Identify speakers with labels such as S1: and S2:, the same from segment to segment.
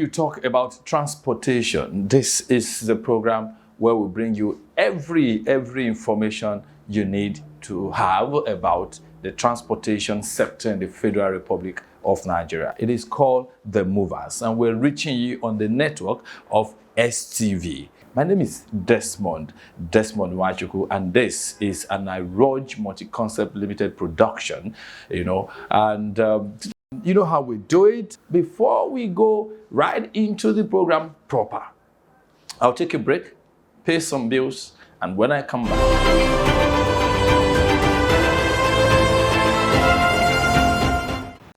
S1: you talk about transportation, this is the program where we bring you every information you need to have about the transportation sector in the Federal Republic of Nigeria. It is called The Movers, and we're reaching you on the network of STV. My name is Desmond Wachuku, and this is an iRoj Multi-Concept Limited production, and you know how we do it. Before we go right into the program proper, I'll take a break, pay some bills, and when I come back,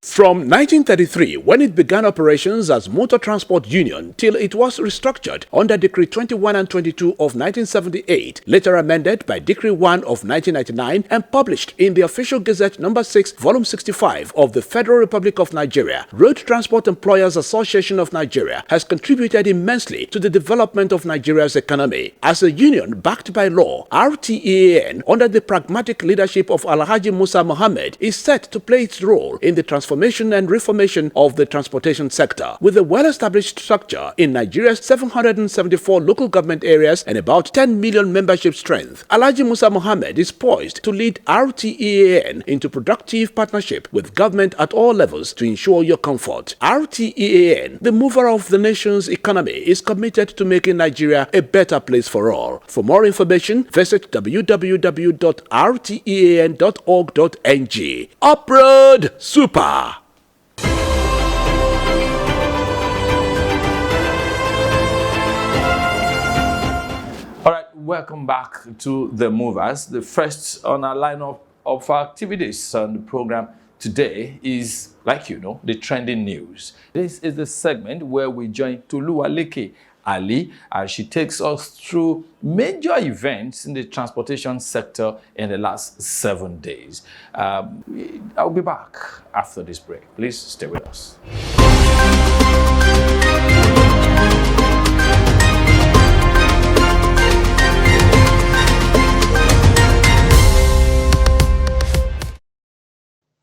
S2: from 1933, when it began operations as Motor Transport Union, till it was restructured under Decree 21 and 22 of 1978, later amended by Decree 1 of 1999 and published in the Official Gazette No. 6, Volume 65 of the Federal Republic of Nigeria, Road Transport Employers Association of Nigeria has contributed immensely to the development of Nigeria's economy. As a union backed by law, RTEAN, under the pragmatic leadership of Alhaji Musa Mohammed, is set to play its role in the transformation and reformation of the transportation sector. With a well-established structure in Nigeria's 774 local government areas and about 10 million membership strength, Alhaji Musa Mohammed is poised to lead RTEAN into productive partnership with government at all levels to ensure your comfort. RTEAN, the mover of the nation's economy, is committed to making Nigeria a better place for all. For more information, visit www.rtean.org.ng. Uproad Super!
S1: Welcome back to The Movers. The first on our lineup of activities on the program today is, like the trending news. This is the segment where we join Toluwaleke Ali as she takes us through major events in the transportation sector in the last 7 days. I'll be back after this break. Please stay with us.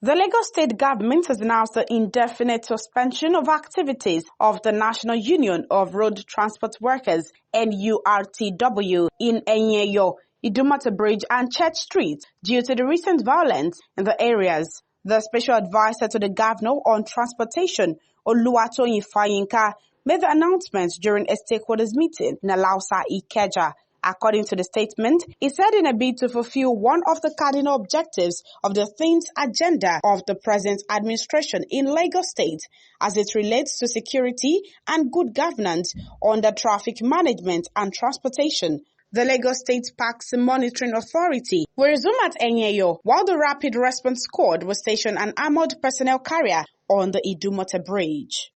S3: The Lagos State government has announced the indefinite suspension of activities of the National Union of Road Transport Workers, NURTW, in Enyeyo, Idumota Bridge and Church Street due to the recent violence in the areas. The special advisor to the governor on transportation, Oluwatoyin Fayinka, made the announcement during a stakeholders meeting in Alausa, Ikeja. According to the statement, he said in a bid to fulfill one of the cardinal objectives of the themes agenda of the present administration in Lagos State as it relates to security and good governance under traffic management and transportation. The Lagos State Parks Monitoring Authority will resume at Enyeyo, while the Rapid Response Squad will station an armored personnel carrier on the Idumota Bridge.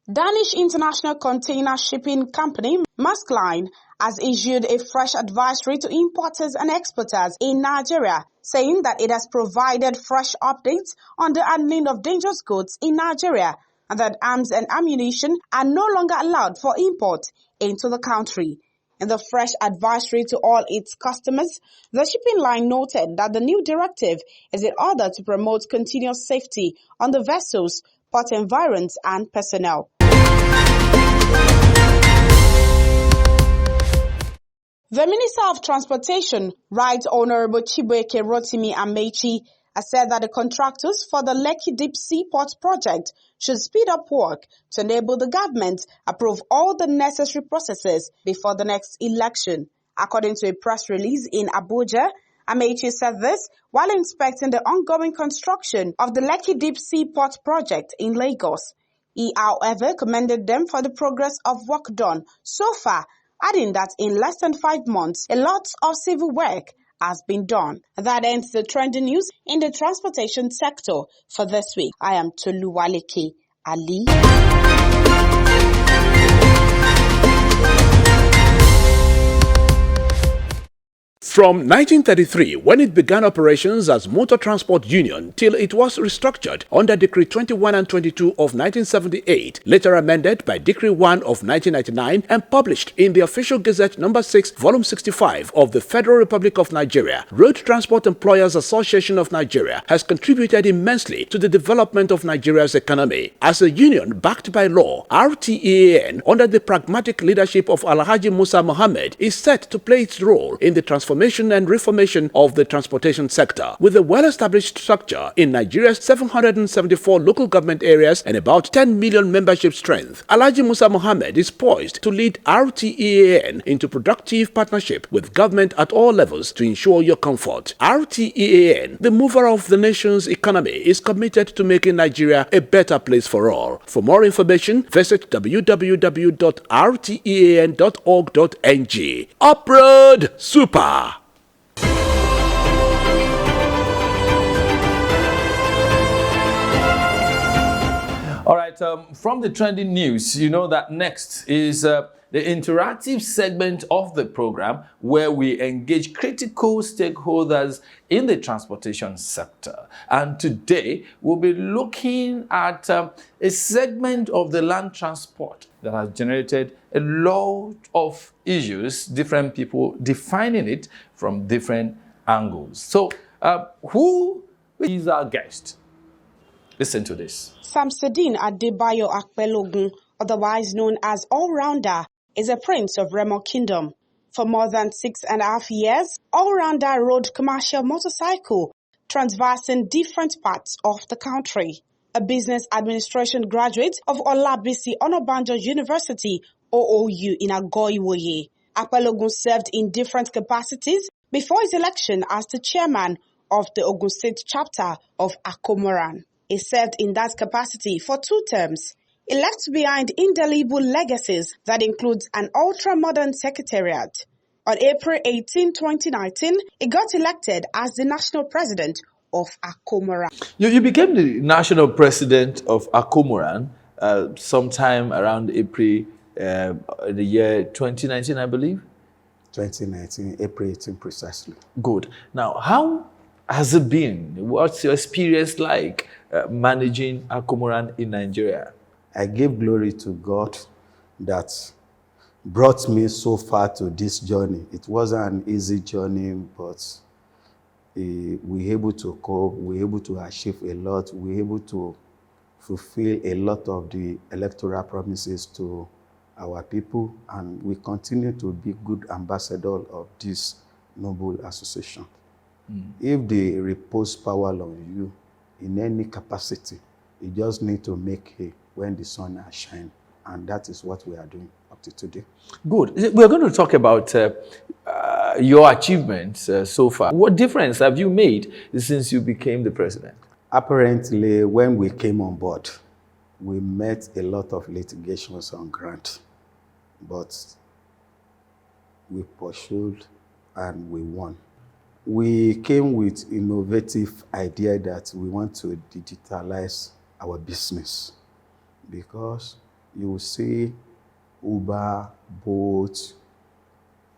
S3: Danish International Container Shipping Company, Maersk Line, has issued a fresh advisory to importers and exporters in Nigeria, saying that it has provided fresh updates on the handling of dangerous goods in Nigeria and that arms and ammunition are no longer allowed for import into the country. In the fresh advisory to all its customers, the shipping line noted that the new directive is in order to promote continuous safety on the vessels, port environs, and personnel. The Minister of Transportation, Right Honorable Chibuike Rotimi Amechi, has said that the contractors for the Lekki Deep Seaport project should speed up work to enable the government approve all the necessary processes before the next election. According to a press release in Abuja, Amechi said this while inspecting the ongoing construction of the Lekki Deep Seaport project in Lagos. He, however, commended them for the progress of work done so far, adding that in less than 5 months, a lot of civil work has been done. That ends the trending news in the transportation sector for this week. I am Toluwaleke Ali.
S2: From 1933, when it began operations as Motor Transport Union, till it was restructured under Decree 21 and 22 of 1978, later amended by Decree 1 of 1999 and published in the Official Gazette No. 6, Volume 65 of the Federal Republic of Nigeria, Road Transport Employers Association of Nigeria has contributed immensely to the development of Nigeria's economy. As a union backed by law, RTEAN, under the pragmatic leadership of Alhaji Musa Mohammed, is set to play its role in the transformation and reformation of the transportation sector. With a well-established structure in Nigeria's 774 local government areas and about 10 million membership strength, Alhaji Musa Mohammed is poised to lead RTEAN into productive partnership with government at all levels to ensure your comfort. RTEAN, the mover of the nation's economy, is committed to making Nigeria a better place for all. For more information, visit www.rtean.org.ng. Uproad Super!
S1: All right, from the trending news, you know that next is the interactive segment of the program where we engage critical stakeholders in the transportation sector. And today we'll be looking at a segment of the land transport that has generated a lot of issues, different people defining it from different angles. So who is our guest? Listen to this.
S3: Samsudeen Adebayo Apelogun, otherwise known as All-Rounder, is a prince of Remo Kingdom. For more than 6.5 years, All-Rounder rode commercial motorcycle, traversing different parts of the country. A business administration graduate of Olabisi Onabanjo University, OOU, in Agoiwoye, Apelogun served in different capacities before his election as the chairman of the Ogun State chapter of Akomoran. He served in that capacity for 2 terms. He left behind indelible legacies that includes an ultra-modern secretariat. On April 18, 2019, he got elected as the national president of Akomoran.
S1: You became the national president of Akomoran sometime around April the year 2019, I believe?
S4: 2019, April 18 precisely.
S1: Good. Now, how has it been? What's your experience like managing Akomoran in Nigeria?
S4: I give glory to God that brought me so far to this journey. It wasn't an easy journey, but we were able to cope, we were able to achieve a lot, we were able to fulfill a lot of the electoral promises to our people, and we continue to be good ambassador of this noble association. If they repose power on you in any capacity, you just need to make hay when the sun has shined, and that is what we are doing up to today.
S1: Good. We're going to talk about your achievements so far. What difference have you made since you became the president?
S4: Apparently, when we came on board, we met a lot of litigations on grant, but we pursued and we won. We came with innovative idea that we want to digitalize our business, because you will see Uber, Bolt.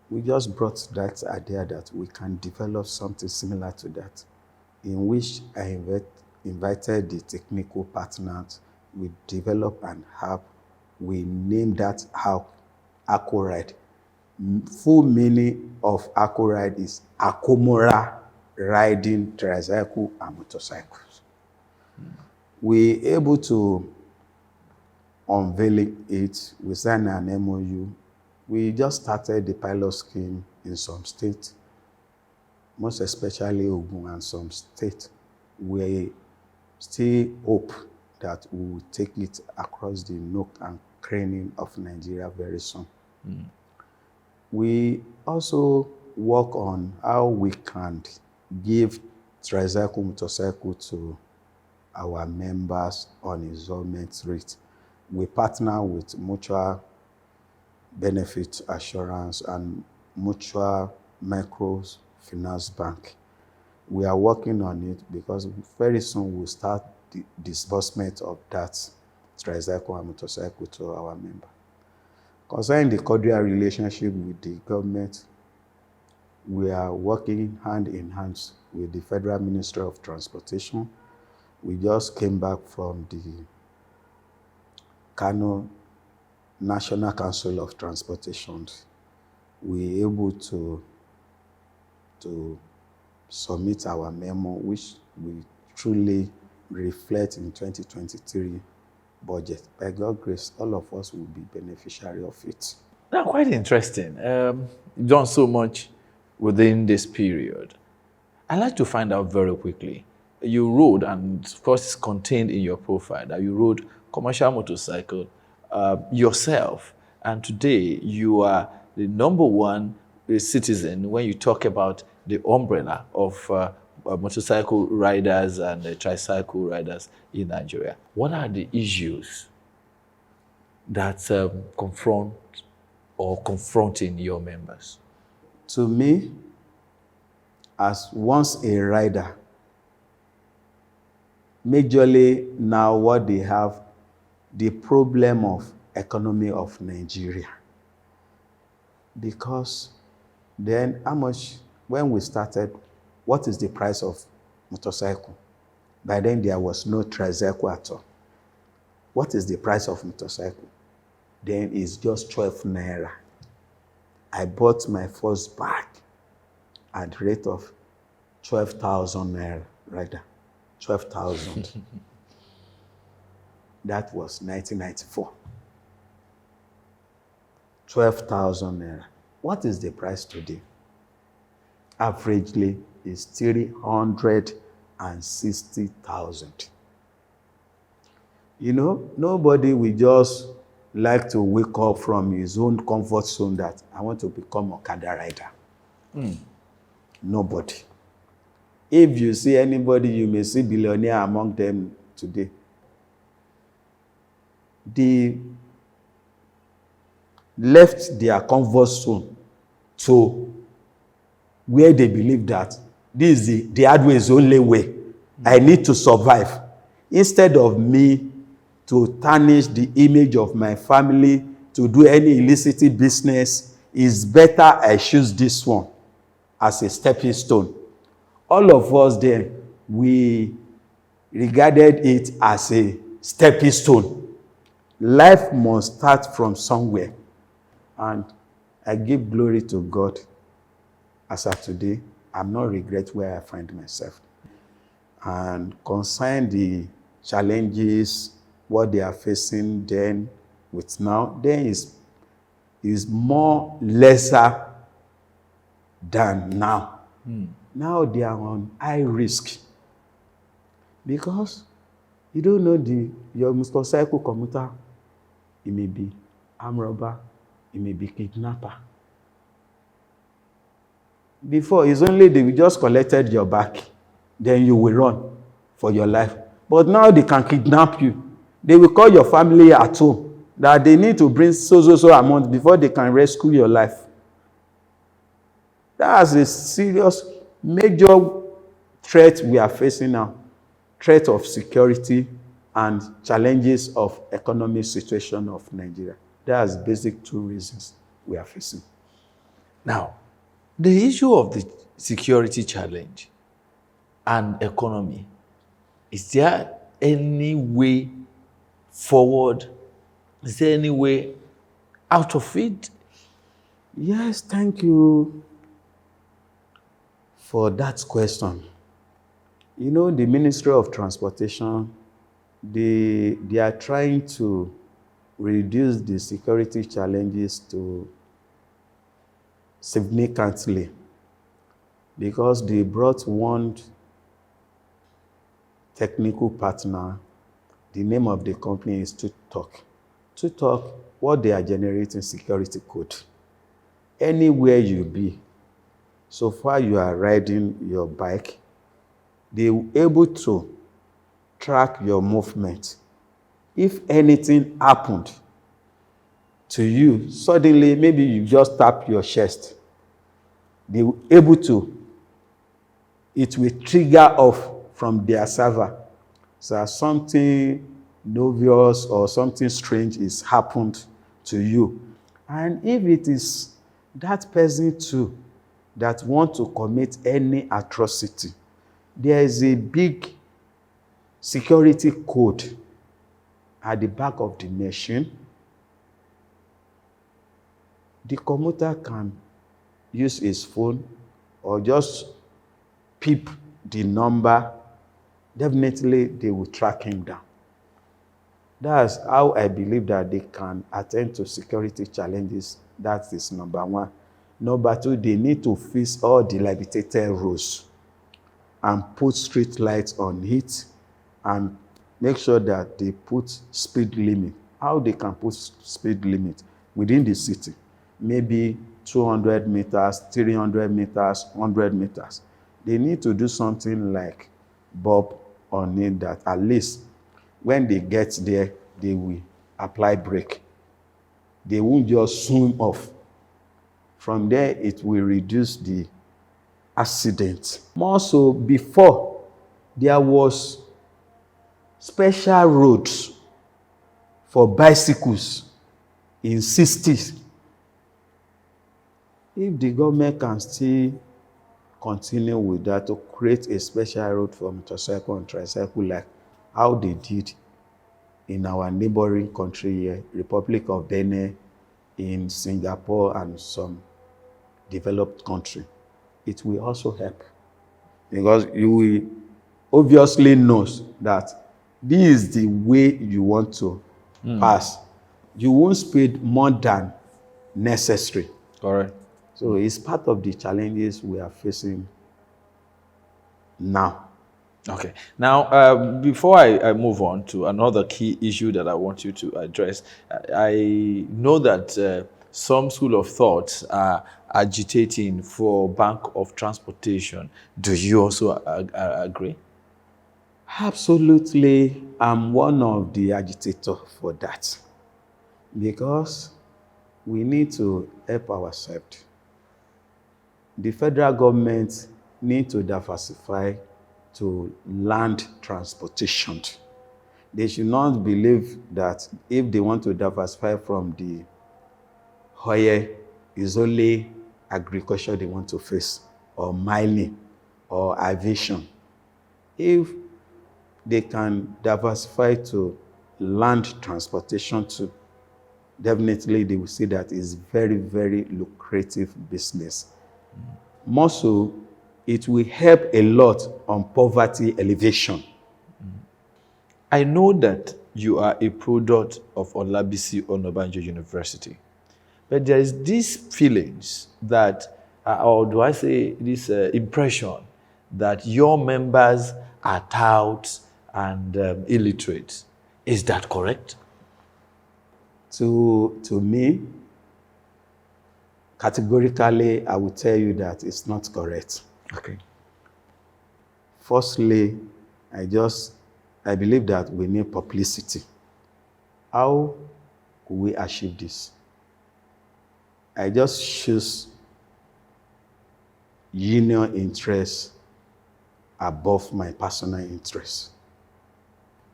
S4: We just brought that idea that we can develop something similar to that, in which I invited the technical partners. We developed an app. We named that app AkoRide. Full meaning of AkoRide is Akomora riding tricycle and motorcycles. We able to unveil it. We signed an MOU. We just started the pilot scheme in some states, most especially Ogun and some states. We still hope that we will take it across the nook and cranny of Nigeria very soon. We also work on how we can give tricycle, motorcycle to our members on installment rate. We partner with mutual benefit assurance and mutual microfinance bank. We are working on it because very soon we'll start the disbursement of that tricycle and motorcycle to our member. Concerning the cordial relationship with the government, we are working hand in hand with the Federal Ministry of Transportation. We just came back from the Kano National Council of Transportation. We were able to submit our memo, which we truly reflect in 2023 budget. By God's grace, all of us will be beneficiary of it.
S1: Now, quite interesting. You've done so much within this period. I'd like to find out very quickly. You rode, and of course it's contained in your profile, that you rode commercial motorcycle yourself. And today you are the #1 citizen when you talk about the umbrella of motorcycle riders and tricycle riders in Nigeria. What are the issues that confront or confronting your members?
S4: To me, as once a rider, majorly now what they have, the problem of economy of Nigeria. Because then how much, when we started, what is the price of motorcycle? By then there was no tricycle at all. What is the price of motorcycle? Then it's just 12 naira. I bought my first bag at the rate of 12,000 naira, rather, 12,000. That was 1994. 12,000 naira. What is the price today? Averagely is 360,000. You know, nobody will just like to wake up from his own comfort zone that I want to become a Okada rider. Nobody. If you see anybody, you may see billionaire among them today. They left their comfort zone to where they believe that this is the hard way is the only way. I need to survive. Instead of me to tarnish the image of my family, to do any illicit business, it's better I choose this one as a stepping stone. All of us then, we regarded it as a stepping stone. Life must start from somewhere. And I give glory to God. As of today, I'm not regret where I find myself. And concern the challenges, what they are facing then with now, then is more lesser than now. Now they are on high risk. Because you don't know your motorcycle commuter, it may be armed robber, it may be kidnapper. Before, it's only they just collected your back, then you will run for your life. But now they can kidnap you. They will call your family at home that they need to bring so amount before they can rescue your life. That's a serious, major threat we are facing now. Threat of security and challenges of economic situation of Nigeria. That's basic 2 reasons we are facing.
S1: Now, the issue of the security challenge and economy, is there any way forward? Is there any way out of it?
S4: Yes, thank you for that question. You know, the Ministry of Transportation, they are trying to reduce the security challenges to significantly, because they brought one technical partner. The name of the company is TuTalk. TuTalk, what they are generating security code. Anywhere you be, so far you are riding your bike, they will be able to track your movement. If anything happened to you, suddenly maybe you just tap your chest, they will be able to, it will trigger off from their server. So something novious or something strange is happened to you. And if it is that person too, that want to commit any atrocity, there is a big security code at the back of the machine. The commuter can use his phone or just peep the number. Definitely, they will track him down. That's how I believe that they can attend to security challenges. That is number one. Number two, they need to fix all dilapidated roads and put street lights on it and make sure that they put speed limit. How they can put speed limit within the city? Maybe 200 meters, 300 meters, 100 meters. They need to do something like bulb on it that at least when they get there, they will apply brake. They won't just swim off. From there, it will reduce the accident. More so, before, there was special roads for bicycles in 60s. If the government can still continue with that to create a special road for motorcycle and tricycle like how they did in our neighboring country here, Republic of Benin, in Singapore and some developed country, it will also help. Because you will obviously know that this is the way you want to pass. You won't speed more than necessary.
S1: Correct.
S4: So it's part of the challenges we are facing now.
S1: Okay. Now, before I move on to another key issue that I want you to address, I know that some school of thought are agitating for Bank of Transportation. Do you also agree?
S4: Absolutely, I'm one of the agitators for that. Because we need to help ourselves. The federal government need to diversify to land transportation. They should not believe that if they want to diversify from the oil, it's only agriculture they want to face, or mining, or aviation. If they can diversify to land transportation too, definitely they will see that it's very, very lucrative business. More so, it will help a lot on poverty elevation.
S1: I know that you are a product of Olabisi Onabanjo University, but there is these feelings that, or do I say this impression, that your members are touts and illiterate. Is that correct?
S4: To me, categorically, I will tell you that it's not correct.
S1: Okay.
S4: Firstly, I believe that we need publicity. How could we achieve this? I just choose union interests above my personal interests.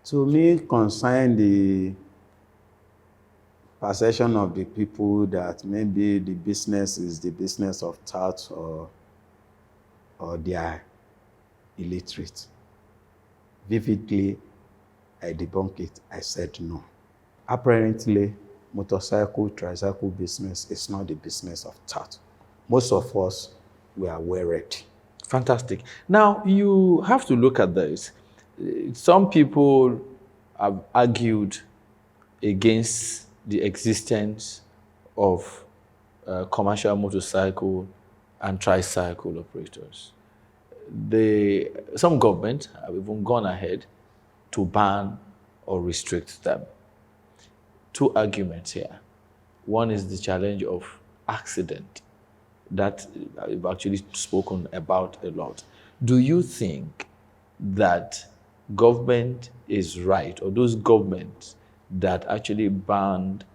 S4: To me, concern the perception of the people that maybe the business is the business of touts or they are illiterate. Vividly, I debunk it. I said no. Apparently, motorcycle, tricycle business is not the business of tout. Most of us were well-read.
S1: Fantastic. Now, you have to look at this. Some people have argued against the existence of commercial motorcycle and tricycle operators. Some governments have even gone ahead to ban or restrict them. Two arguments here. One is the challenge of accident that I've actually spoken about a lot. Do you think that government is right, or those governments that actually banned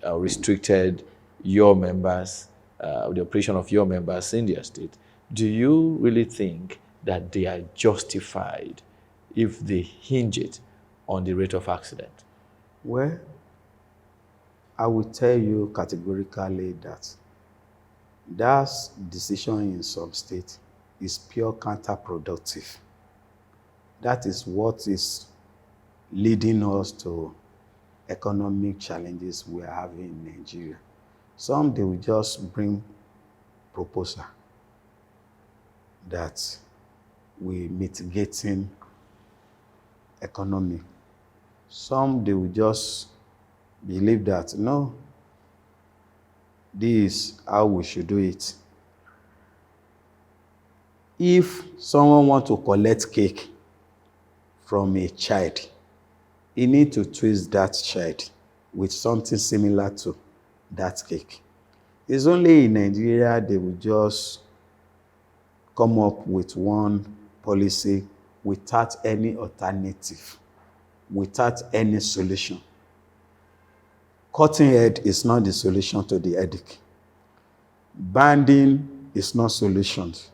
S1: or restricted your members, the operation of your members in their state, do you really think that they are justified if they hinge it on the rate of accident?
S4: Well, I will tell you categorically that That decision in some states is pure counterproductive. That is what is leading us to economic challenges we are having in Nigeria. Some, they will just bring proposal that we mitigating economy. Some, they will just believe that, no, this is how we should do it. If someone wants to collect cake from a child, he needs to twist that child with something similar to that cake. It's only in Nigeria they will just come up with one policy without any alternative, without any solution. Cutting head is not the solution to the headache. Banding is not solutions.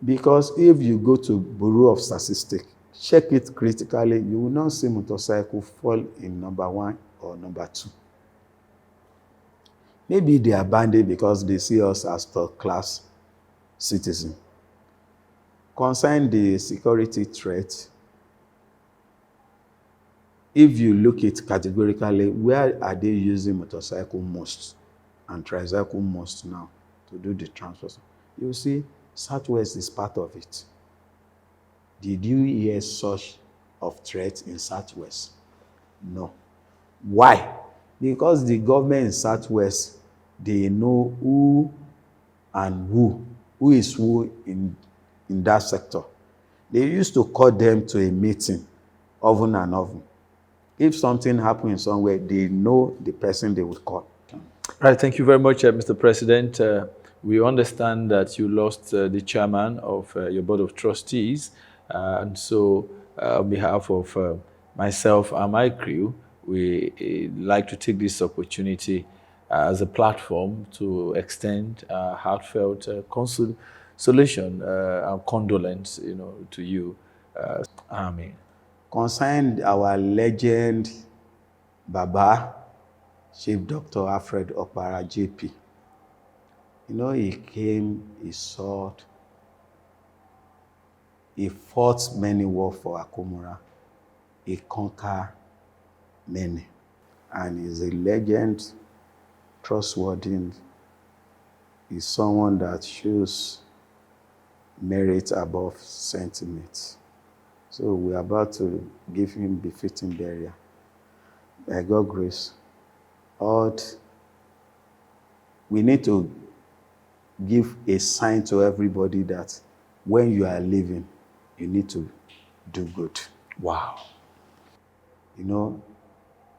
S4: Because if you go to Bureau of Statistics, check it critically, you will not see motorcycle fall in number 1 or number 2. Maybe they are banded because they see us as third-class citizens. Concerning the security threat, if you look at categorically, where are they using motorcycle most and tricycle most now to do the transport? You see, Southwest is part of it. Did you hear such of threats in Southwest? No. Why? Because the government in Southwest, they know who and who is who in that sector. They used to call them to a meeting, often and often. If something happens somewhere, they know the person they will call.
S1: Right, thank you very much, Mr. President. We understand that you lost the chairman of your board of trustees. And so on behalf of myself and my crew, we like to take this opportunity as a platform to extend heartfelt consolation and condolence, to you. Amen.
S4: Concerned our legend, Baba, Chief Dr. Alfred Opara, JP. He came, he sought, he fought many wars for Akomura. He conquered many. And he's a legend, trustworthy. He's someone that shows merit above sentiment. So we're about to give him befitting burial. By God's grace, we need to give a sign to everybody that when you are living, you need to do good.
S1: Wow.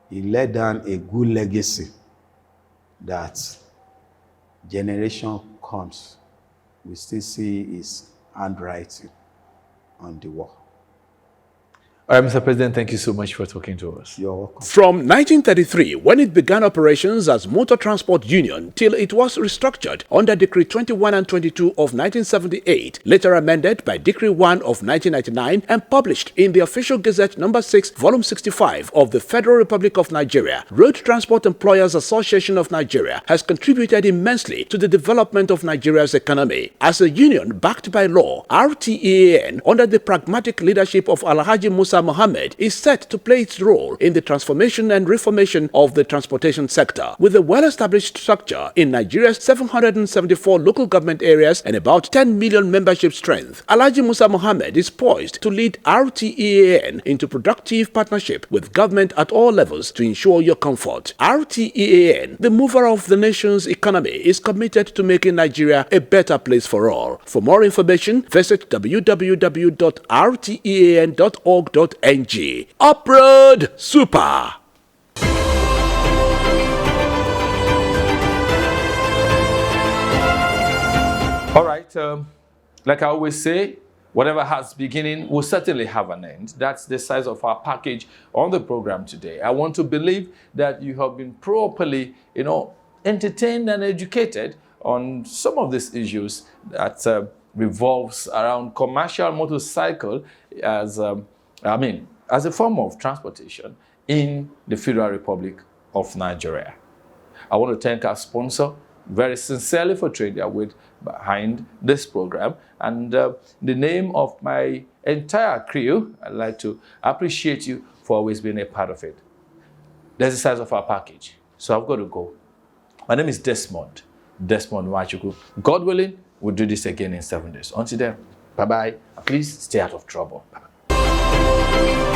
S4: He laid down a good legacy that generation comes, we still see his handwriting on the wall.
S1: All right, Mr. President, thank you so much for talking to us.
S4: You're welcome.
S2: From 1933, when it began operations as Motor Transport Union, till it was restructured under Decree 21 and 22 of 1978, later amended by Decree 1 of 1999 and published in the Official Gazette No. 6, Volume 65 of the Federal Republic of Nigeria, Road Transport Employers Association of Nigeria has contributed immensely to the development of Nigeria's economy. As a union backed by law, RTEAN, under the pragmatic leadership of Alhaji Musa Mohammed, is set to play its role in the transformation and reformation of the transportation sector. With a well-established structure in Nigeria's 774 local government areas and about 10 million membership strength, Alhaji Musa Mohammed is poised to lead RTEAN into productive partnership with government at all levels to ensure your comfort. RTEAN, the mover of the nation's economy, is committed to making Nigeria a better place for all. For more information, visit www.rtean.org.ng. Uproad Super!
S1: All right, like I always say, whatever has beginning will certainly have an end. That's the size of our package on the program today. I want to believe that you have been properly, entertained and educated on some of these issues that revolves around commercial motorcycle as a form of transportation in the Federal Republic of Nigeria. I want to thank our sponsor, very sincerely for trading their weight behind this program. And in the name of my entire crew, I'd like to appreciate you for always being a part of it. There's the size of our package, so I've got to go. My name is Desmond Nwachukwu. God willing, we'll do this again in 7 days. Until then, bye-bye. Please stay out of trouble. Bye-bye.